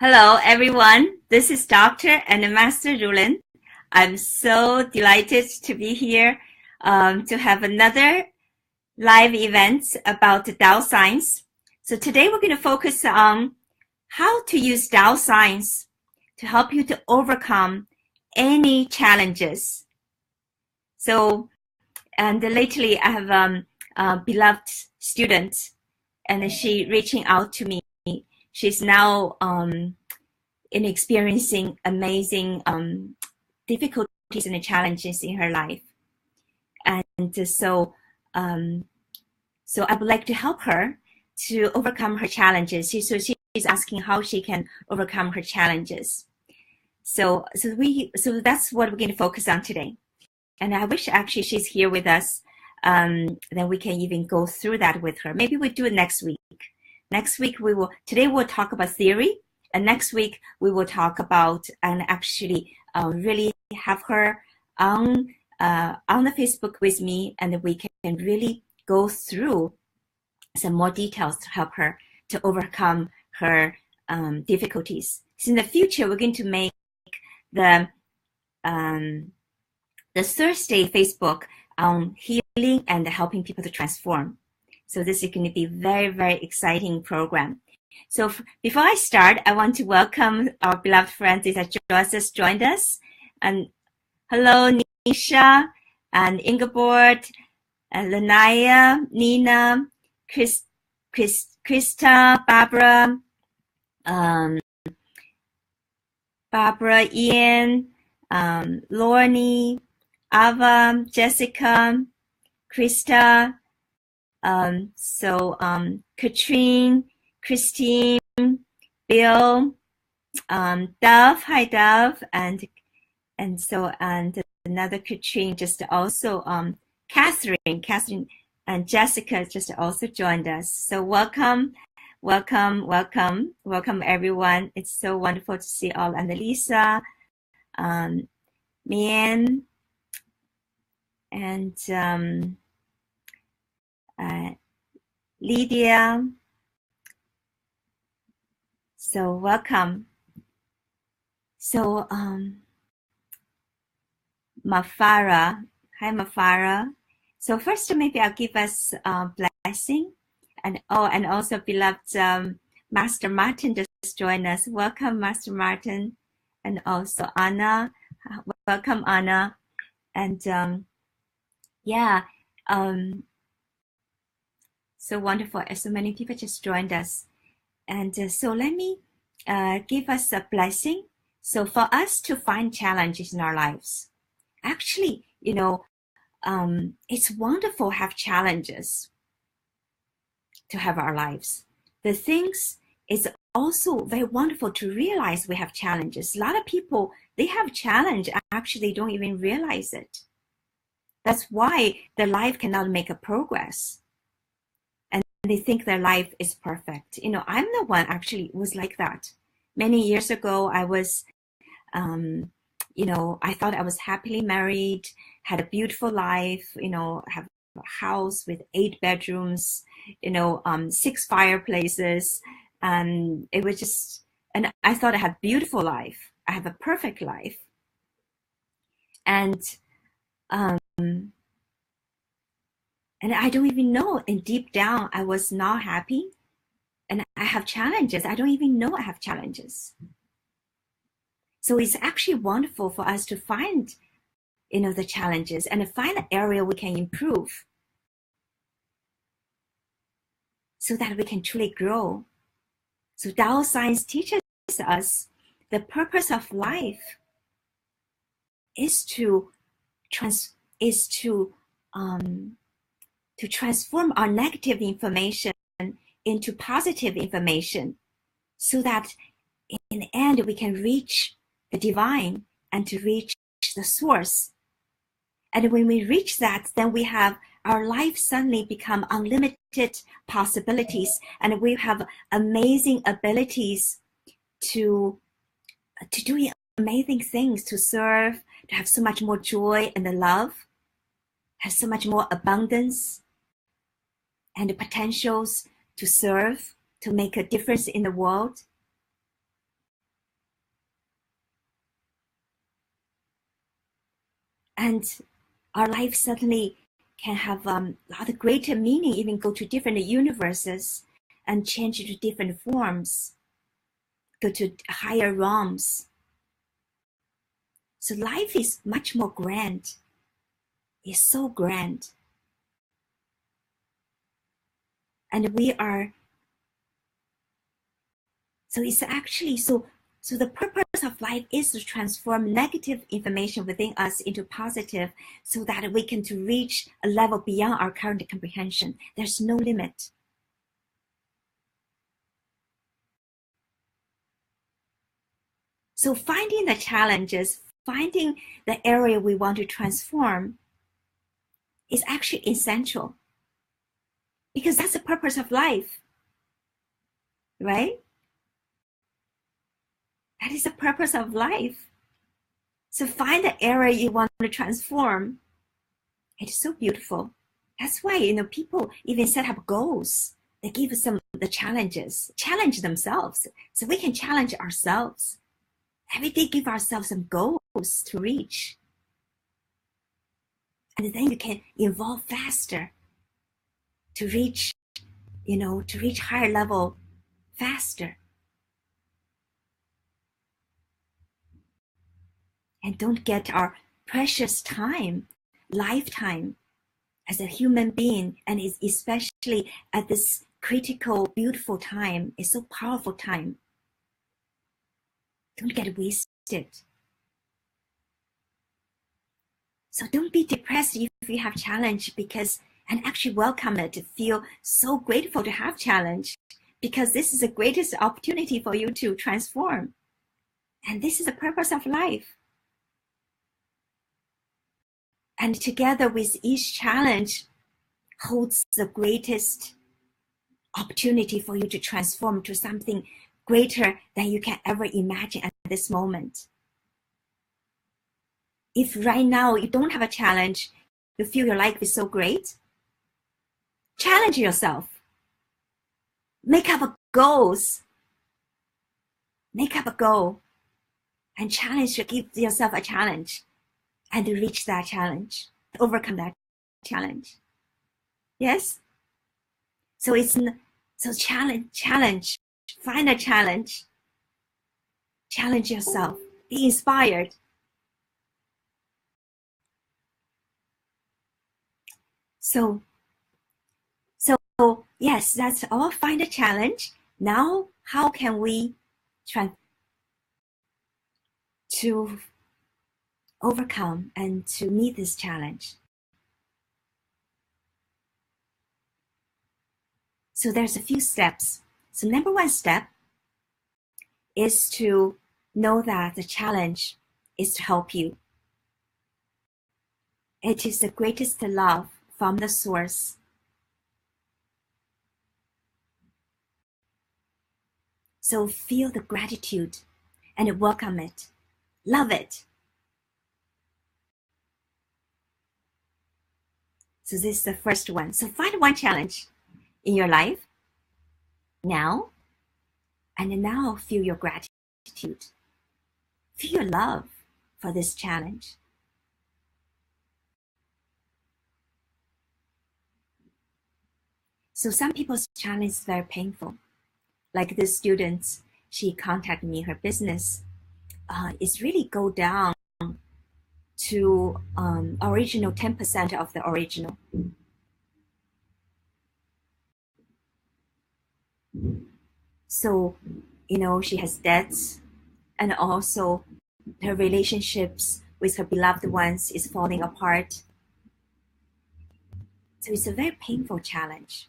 Hello, everyone. This is Dr. and Master Rulin. I'm so delighted to be here to have another live event about Tao Science. So today we're going to focus on how to use Tao Science to help you to overcome any challenges. And lately I have a beloved student, and she reaching out to me. She's now in experiencing amazing difficulties and challenges in her life. And so I would like to help her to overcome her challenges. So she's asking how she can overcome her challenges. So that's what we're going to focus on today. And I wish actually she's here with us. Then we can even go through that with her. Maybe we'll do it next week. Today we'll talk about theory, and next week we will talk about and actually really have her on the Facebook with me, and we can really go through some more details to help her to overcome her difficulties. So in the future, we're going to make the Thursday Facebook on healing and helping people to transform. So this is going to be a very, very exciting program. So before I start, I want to welcome our beloved friends that just joined us. And hello, Nisha and Ingeborg, and Lanaya, Nina, Krista, Barbara, Ian, Lorne, Ava, Jessica, Krista, Katrine, Christine, Bill, Dove, hi Dove, and another Katrine just also Catherine and Jessica just also joined us. So welcome everyone. It's so wonderful to see all, and Lisa, Mian, and Lydia. So welcome. So Mafara, hi Mafara. So first maybe I'll give us a blessing, and also beloved Master Martin just joined us. Welcome Master Martin, and also Anna. Welcome Anna, and so wonderful. So many people just joined us. And so let me give us a blessing. So for us to find challenges in our lives, actually, it's wonderful to have challenges to have our lives. The things is also very wonderful to realize we have challenges. A lot of people, they have challenge, actually they don't even realize it. That's why their life cannot make a progress. They think their life is perfect. I'm the one actually was like that. Many years ago, I was, I thought I was happily married, had a beautiful life, have a house with 8 bedrooms, 6 fireplaces. And it was just, and I thought I had a beautiful life. I have a perfect life. And I don't even know, and deep down, I was not happy. And I have challenges. I don't even know I have challenges. So it's actually wonderful for us to find, the challenges and to find an area we can improve so that we can truly grow. So Tao Science teaches us the purpose of life is to transform our negative information into positive information so that in the end we can reach the divine and to reach the source. And when we reach that, then we have our life suddenly become unlimited possibilities, and we have amazing abilities to do amazing things, to serve, to have so much more joy and love, have so much more abundance and the potentials to serve, to make a difference in the world. And our life suddenly can have a lot of greater meaning, even go to different universes and change to different forms, go to higher realms. So life is much more grand. It's so grand. And we are, so it's actually, so the purpose of life is to transform negative information within us into positive so that we can to reach a level beyond our current comprehension. There's no limit. So finding the challenges, finding the area we want to transform is actually essential because that's the purpose of life, right? That is the purpose of life. So find the area you want to transform. It's so beautiful. That's why, people even set up goals. They give us the challenges, challenge themselves. So we can challenge ourselves. Every day give ourselves some goals to reach. And then you can evolve faster to reach, to reach higher level faster. And don't get our precious time, lifetime as a human being, and especially at this critical, beautiful time, it's so powerful time. Don't get wasted. So don't be depressed if you have challenge and actually welcome it, feel so grateful to have challenge because this is the greatest opportunity for you to transform. And this is the purpose of life. And together with each challenge holds the greatest opportunity for you to transform to something greater than you can ever imagine at this moment. If right now you don't have a challenge, you feel your life is so great, challenge yourself. Make up goals. Make up a goal and give yourself a challenge and reach that challenge, overcome that challenge. Yes? So challenge, find a challenge. Challenge yourself. Be inspired. So yes, that's all. Find a challenge. Now, how can we try to overcome and to meet this challenge? So there's a few steps. So number one step is to know that the challenge is to help you. It is the greatest love from the source. So feel the gratitude and welcome it. Love it. So this is the first one. So find one challenge in your life now, and now feel your gratitude. Feel your love for this challenge. So some people's challenge is very painful. Like this student, she contacted me, her business is really go down to original 10% of the original. So, she has debts, and also her relationships with her beloved ones is falling apart. So it's a very painful challenge.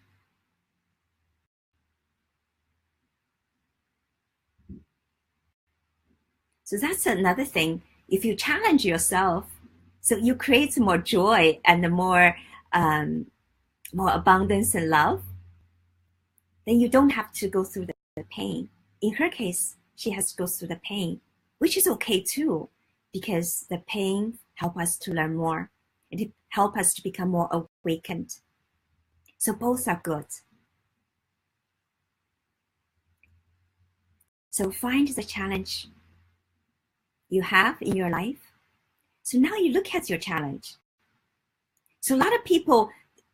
So that's another thing. If you challenge yourself, so you create more joy and more abundance and love, then you don't have to go through the pain. In her case, she has to go through the pain, which is okay too, because the pain helps us to learn more. It helps us to become more awakened. So both are good. So find the challenge you have in your life So now you look at your challenge. So a lot of people,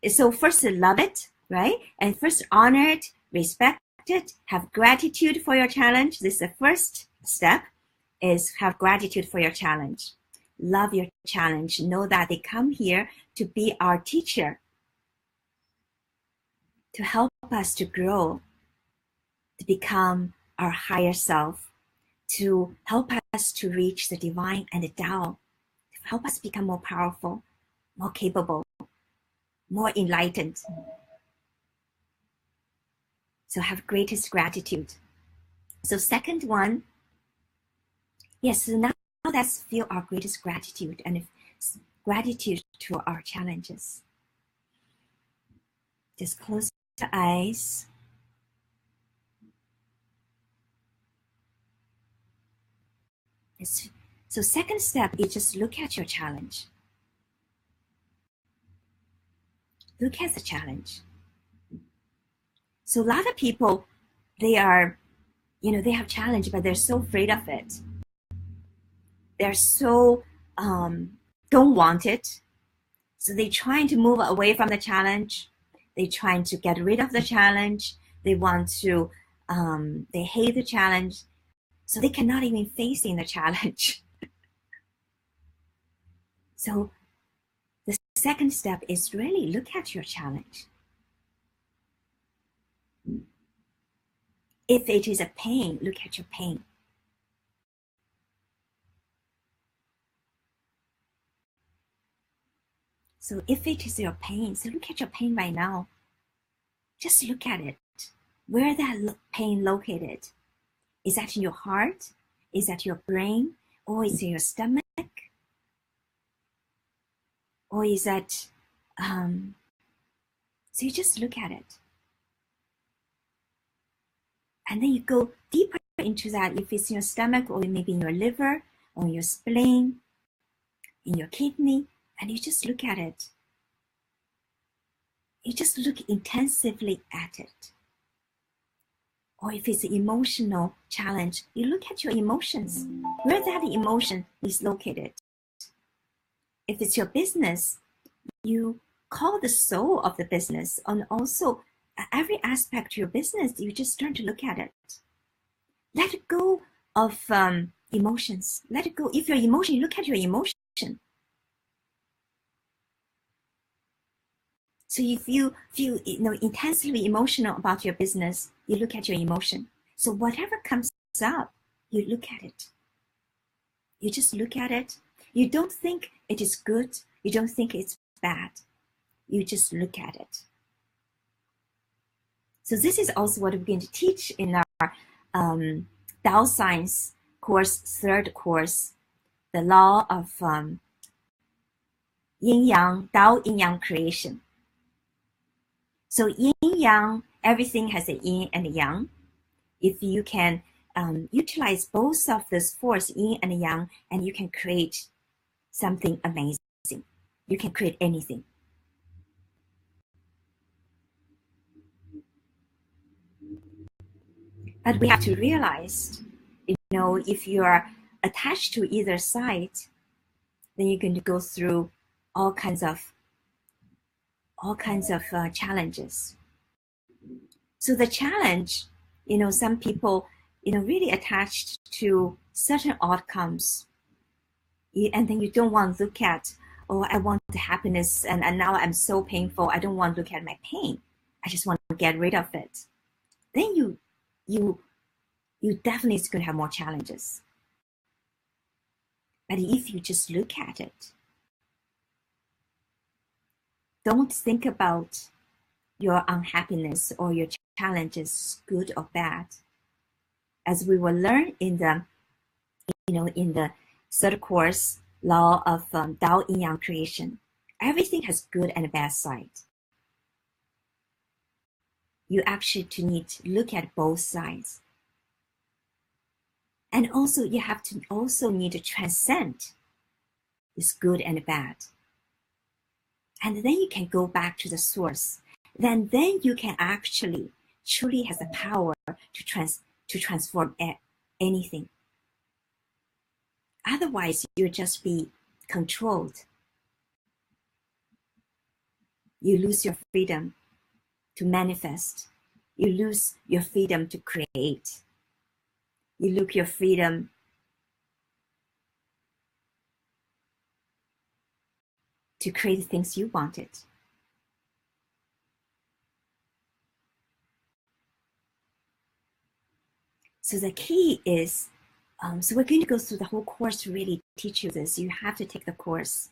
so first love it, right? And first honor it, respect it, have gratitude for your challenge. This is the first step, is have gratitude for your challenge. Love your challenge. Know that they come here to be our teacher, to help us to grow, to become our higher self, to help us to reach the divine and the Tao, to help us become more powerful, more capable, more enlightened. So have greatest gratitude. So second one, yes, so now let's feel our greatest gratitude and gratitude to our challenges. Just close the eyes. So second step is just look at your challenge. Look at the challenge. So a lot of people, they are, they have challenge, but they're so afraid of it. They're so don't want it. So they're trying to move away from the challenge. They're trying to get rid of the challenge. They want to, they hate the challenge. So they cannot even face in the challenge. So the second step is really look at your challenge. If it is a pain, look at your pain. So if it is your pain, so look at your pain right now. Just look at it. Where that pain located? Is that in your heart? Is that your brain? Or is it your stomach? Or is that, so you just look at it. And then you go deeper into that, if it's in your stomach or maybe in your liver or your spleen, in your kidney, and you just look at it. You just look intensively at it. Or if it's an emotional challenge, you look at your emotions, where that emotion is located. If it's your business, you call the soul of the business, and also every aspect of your business, you just start to look at it. Let go of emotions. Let it go. If your emotion, you look at your emotion. So if you feel intensely emotional about your business, you look at your emotion. So whatever comes up, you look at it. You just look at it. You don't think it is good. You don't think it's bad. You just look at it. So this is also what we're going to teach in our Tao Science course, third course, the law of yin-yang, Tao yin-yang creation. So yin-yang, everything has a yin and a yang. If you can utilize both of those force, yin and yang, and you can create something amazing. You can create anything. But we have to realize, if you are attached to either side, then you're going to go through all kinds of challenges. So the challenge, some people, really attached to certain outcomes, and then you don't want to look at, I want the happiness, and now I'm so painful. I don't want to look at my pain. I just want to get rid of it. Then you definitely is going to have more challenges. But if you just look at it, don't think about your unhappiness or your challenges, good or bad. As we will learn in the third course, law of Tao yin-yang creation, everything has good and bad side. You actually need to look at both sides. And also you have to need to transcend this good and bad. And then you can go back to the source. Then you can actually truly has the power to transform anything. Otherwise, you'll just be controlled. You lose your freedom to manifest. You lose your freedom to create. You lose your freedom to create the things you wanted. So the key is, so we're going to go through the whole course to really teach you this. You have to take the course.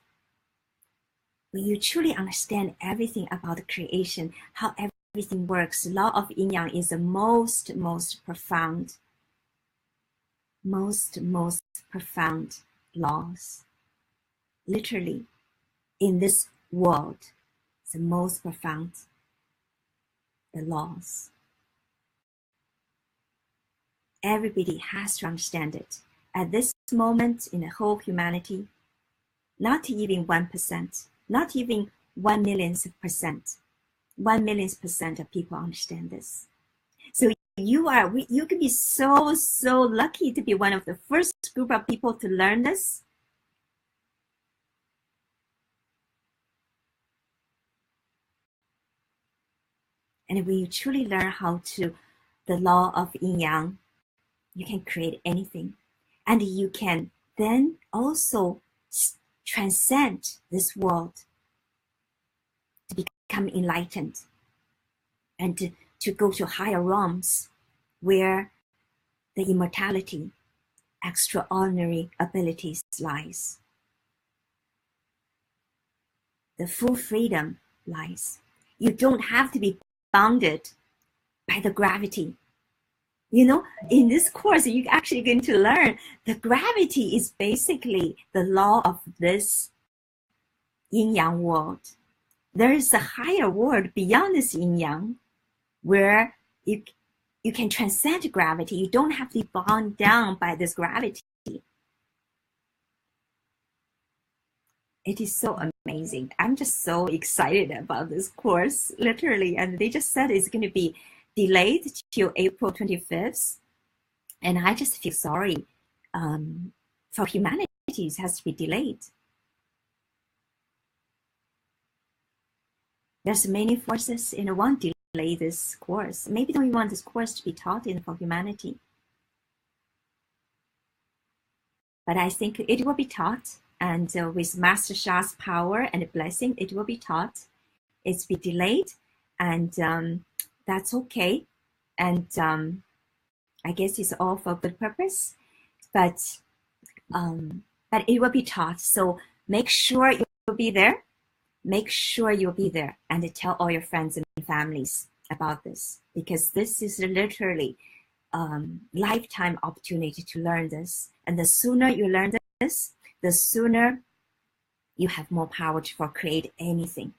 When you truly understand everything about the creation, how everything works, the law of yin yang is the most profound laws. Literally, in this world, it's the most profound the laws. Everybody has to understand it. At this moment in the whole humanity, not even 1%, not even 1 millionth percent, 1 millionth percent of people understand this. So you can be so lucky to be one of the first group of people to learn this. And when you truly learn how to, the law of yin yang, you can create anything. And you can then also transcend this world to become enlightened and to go to higher realms where the immortality, extraordinary abilities lies. The full freedom lies. You don't have to be bounded by the gravity. You know, in this course, you're actually going to learn the gravity is basically the law of this yin-yang world. There is a higher world beyond this yin-yang where you can transcend gravity. You don't have to be bound down by this gravity. It is so amazing. I'm just so excited about this course, literally. And they just said it's going to be delayed till April 25th. And I just feel sorry for humanity. It has to be delayed. There's many forces in one delay this course. Maybe don't want this course to be taught in for humanity. But I think it will be taught. And with Master Sha's power and blessing, it will be taught. It's be delayed. And that's okay. And I guess it's all for good purpose, but it will be taught. So make sure you'll be there. Make sure you'll be there and tell all your friends and families about this, because this is literally lifetime opportunity to learn this. And the sooner you learn this, the sooner you have more power to create anything.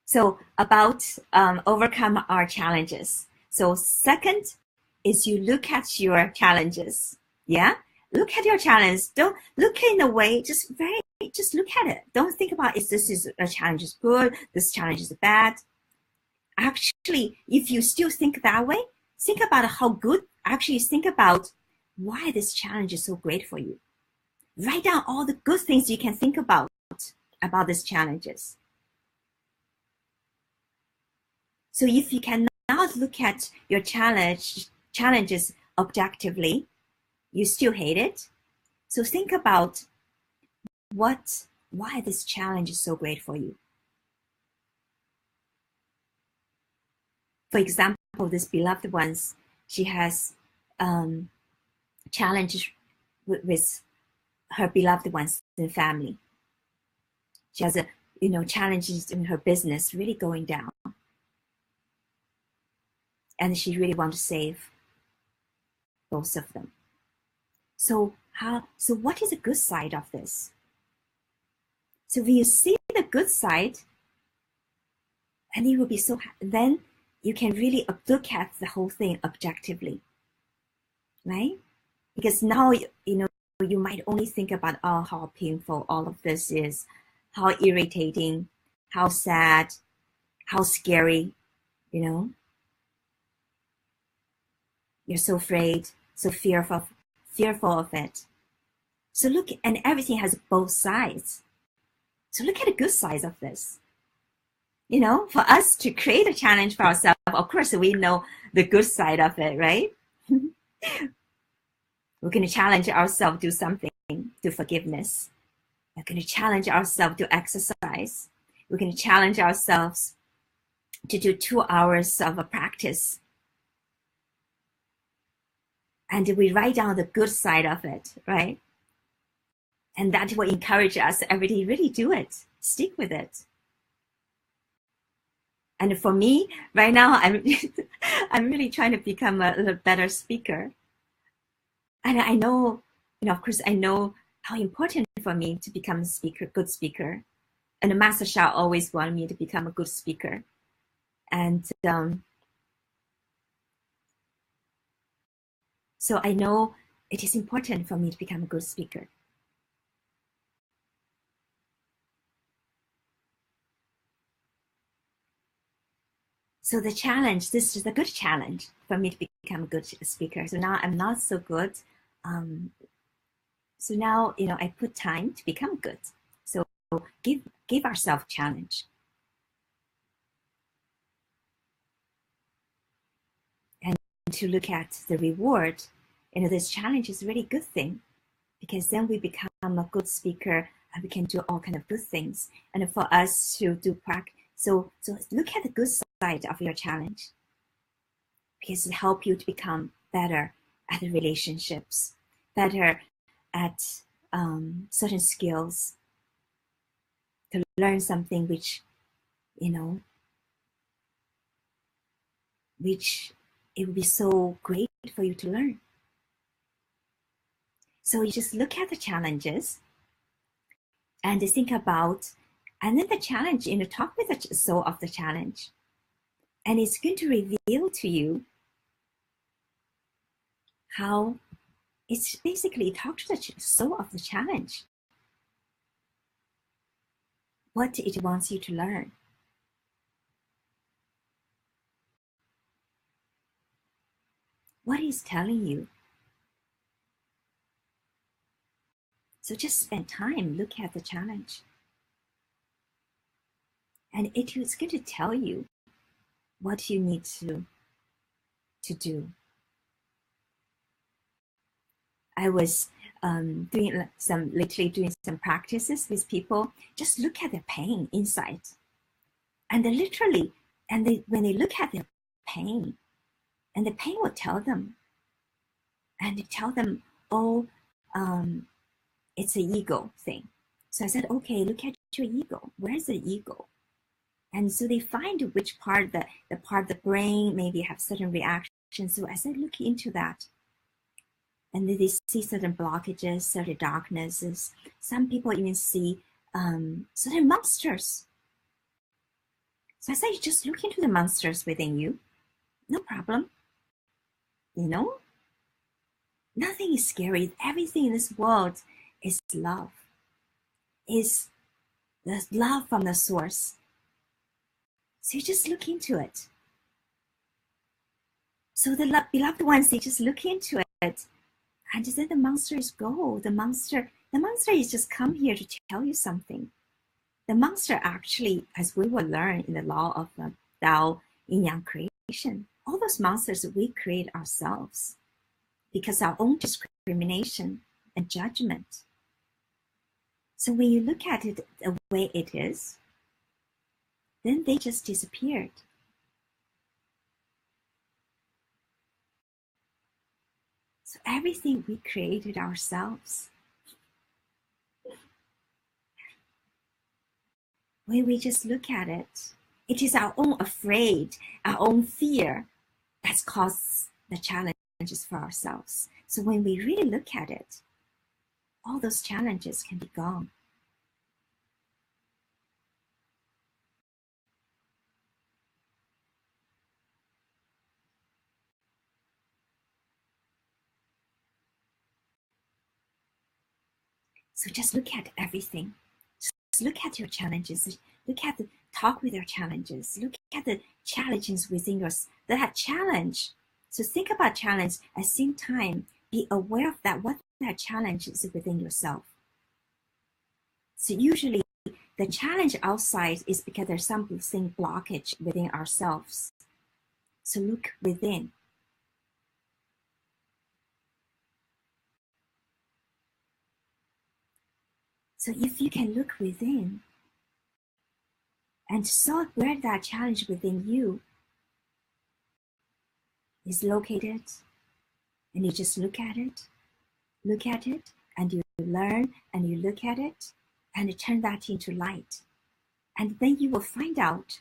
So about overcome our challenges. So second is you look at your challenges. Yeah, look at your challenge. Don't look in a way, just look at it. Don't think about if this is a challenge is good, this challenge is bad. Actually, if you still think that way, think about how good. Actually, think about why this challenge is so great for you. Write down all the good things you can think about these challenges. So if you cannot look at your challenges objectively, you still hate it. So think about why this challenge is so great for you. For example, this beloved ones, she has challenges with her beloved ones in the family. She has challenges in her business really going down. And she really wants to save both of them. So what is the good side of this? So when you see the good side, and you will be so happy, then you can really look at the whole thing objectively, right? Because now you might only think about how painful all of this is, how irritating, how sad, how scary, You're so afraid, so fearful of it. So look, and everything has both sides. So look at the good sides of this. You know, for us to create a challenge for ourselves, of course, we know the good side of it, right? We're going to challenge ourselves to do something, do forgiveness. We're going to challenge ourselves to exercise. We're going to challenge ourselves to do 2 hours of a practice. And we write down the good side of it, right? And that will encourage us every day, really do it, stick with it. And for me, right now, I'm really trying to become a little better speaker. And I know, of course, I know how important for me to become a speaker, good speaker. And the Master Sha always wanted me to become a good speaker. And so I know it is important for me to become a good speaker. So the challenge, this is a good challenge for me to become a good speaker. So now I'm not so good. So now, I put time to become good. So give ourselves a challenge. And to look at the reward, this challenge is a really good thing, because then we become a good speaker and we can do all kind of good things. And for us to do practice, so look at the good side of your challenge, because it helps you to become better at the relationships, better at certain skills, to learn something which which it would be so great for you to learn. So you just look at the challenges and think about, and then the challenge, talk with the soul of the challenge. And it's going to reveal to you how it's basically talk to the soul of the challenge, what it wants you to learn. What is telling you. So just spend time, look at the challenge. And it is going to tell you what you need to do. I was doing some practices with people. Just look at their pain inside. And they literally, when they look at their pain, and the pain will tell them, and they tell them, it's an ego thing. So I said, okay, look at your ego. Where's the ego? And so they find which part, the part of the brain maybe have certain reactions. So I said, look into that. And then they see certain blockages, certain darknesses. Some people even see certain monsters. So I said, just look into the monsters within you. No problem. Nothing is scary. Everything in this world is love. Is the love from the source. So you just look into it. So the beloved ones, they just look into it, and then the monsters go. The monster is just come here to tell you something. The monster actually, as we will learn in the law of Tao Yin Yang creation, all those monsters we create ourselves because our own discrimination and judgment. So when you look at it the way it is, then they just disappeared. So everything we created ourselves. When we just look at it, it is our own afraid, our own fear that's caused the challenges for ourselves. So when we really look at it, all those challenges can be gone. So just look at everything. Just look at your challenges. Talk with your challenges. Look at the challenges within that challenge. So think about challenge at the same time. Be aware of that, what that challenge is within yourself. So usually the challenge outside is because there's something blockage within ourselves. So look within. So if you can look within and solve where that challenge within you is located, and you just look at it, and you learn, and you look at it, and turn that into light. And then you will find out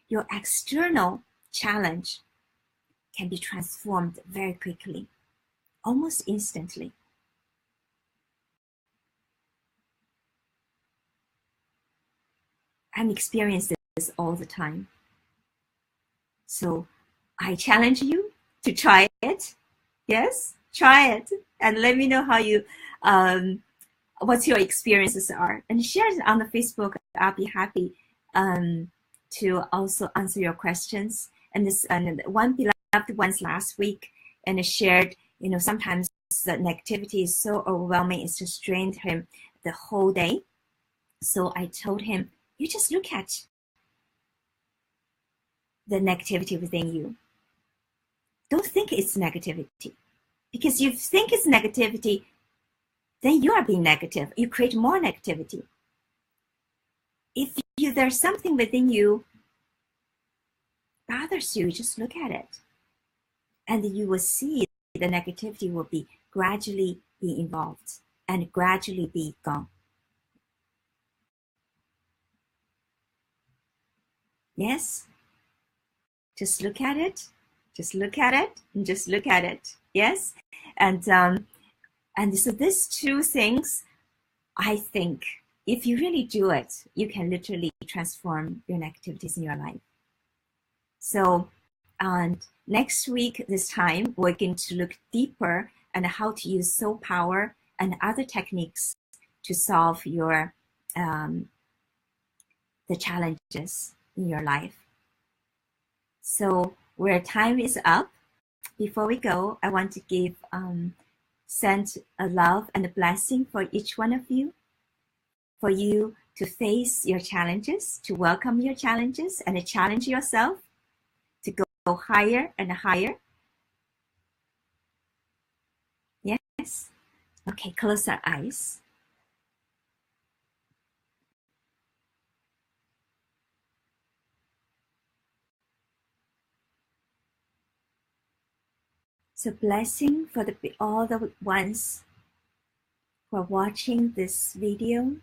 your external challenge can be transformed very quickly, almost instantly. I'm experiencing this all the time. So I challenge you to try it. Yes, try it and let me know how you, what your experiences are, and share it on the Facebook. I'll be happy to also answer your questions. And this one beloved ones last week and shared, sometimes the negativity is so overwhelming, it's just drained him the whole day. So I told him, you just look at the negativity within you. Don't think it's negativity, because you think it's negativity, then you are being negative. You create more negativity. If there's something within you bothers you, just look at it, and you will see the negativity will be gradually be involved and gradually be gone. Yes, just look at it. Just look at it and just look at it. Yes, and so these two things, I think, if you really do it, you can literally transform your negativities in your life. So, and next week, this time, we're going to look deeper on how to use soul power and other techniques to solve your the challenges in your life. So, where time is up, before we go, I want to send a love and a blessing for each one of you, for you to face your challenges, to welcome your challenges and to challenge yourself to go higher and higher. Yes? Okay, close our eyes. So blessing for all the ones who are watching this video,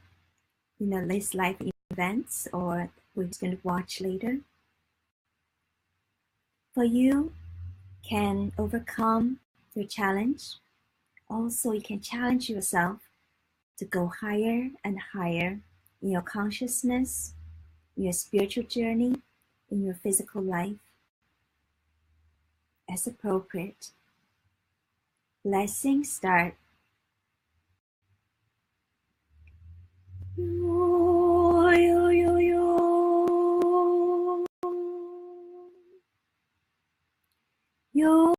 this live events, or we're going to watch later. For you can overcome your challenge. Also, you can challenge yourself to go higher and higher in your consciousness, in your spiritual journey, in your physical life, as appropriate. Blessings start. Yo, yo, yo, yo. Yo,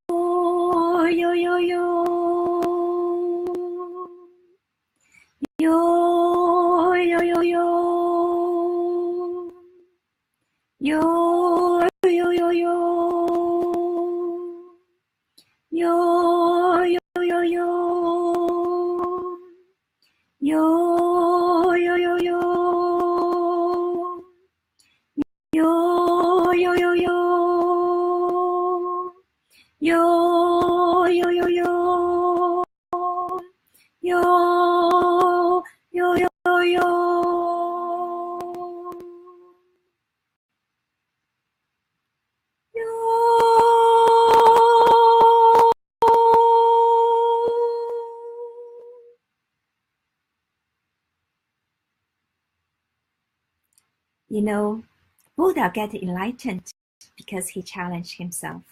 yo, yo, yo. Yo, yo, yo, yo. Yo, yo, yo, yo. Yo, yo, yo, yo. Yo, yo, yo, yo. Yo, yo, yo, yo. Yo, yo, yo, yo. Yo, yo, yo, yo. Buddha got enlightened because he challenged himself.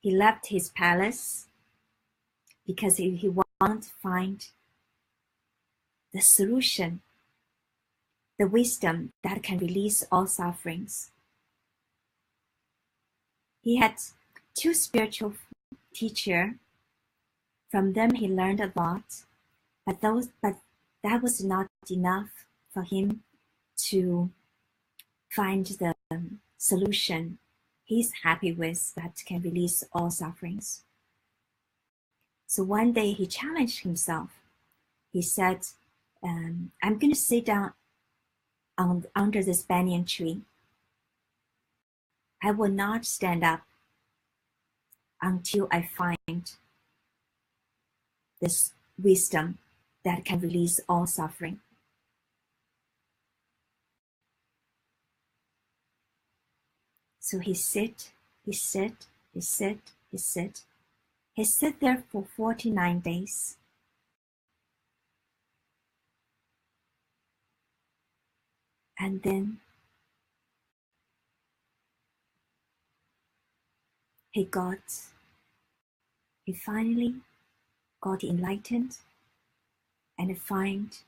He left his palace because he wanted to find the solution, the wisdom that can release all sufferings. He had two spiritual teachers From them, he learned a lot, but that was not enough for him to find the solution he's happy with that can release all sufferings. So one day he challenged himself. He said, I'm going to sit down under this banyan tree. I will not stand up until I find this wisdom that can release all suffering. So he sit there for 49 days. And then he finally got enlightened and find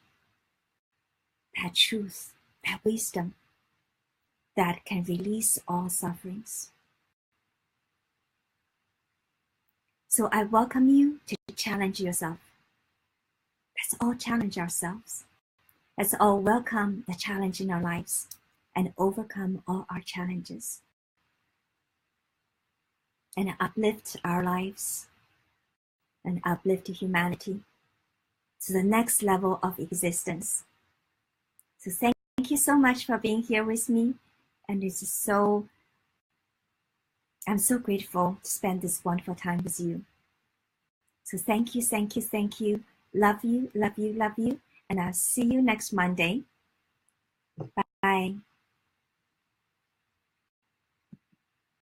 that truth, that wisdom that can release all sufferings. So I welcome you to challenge yourself. Let's all challenge ourselves. Let's all welcome the challenge in our lives and overcome all our challenges and uplift our lives and uplift humanity to the next level of existence. So thank you so much for being here with me. And I'm so grateful to spend this wonderful time with you. So thank you. Love you. And I'll see you next Monday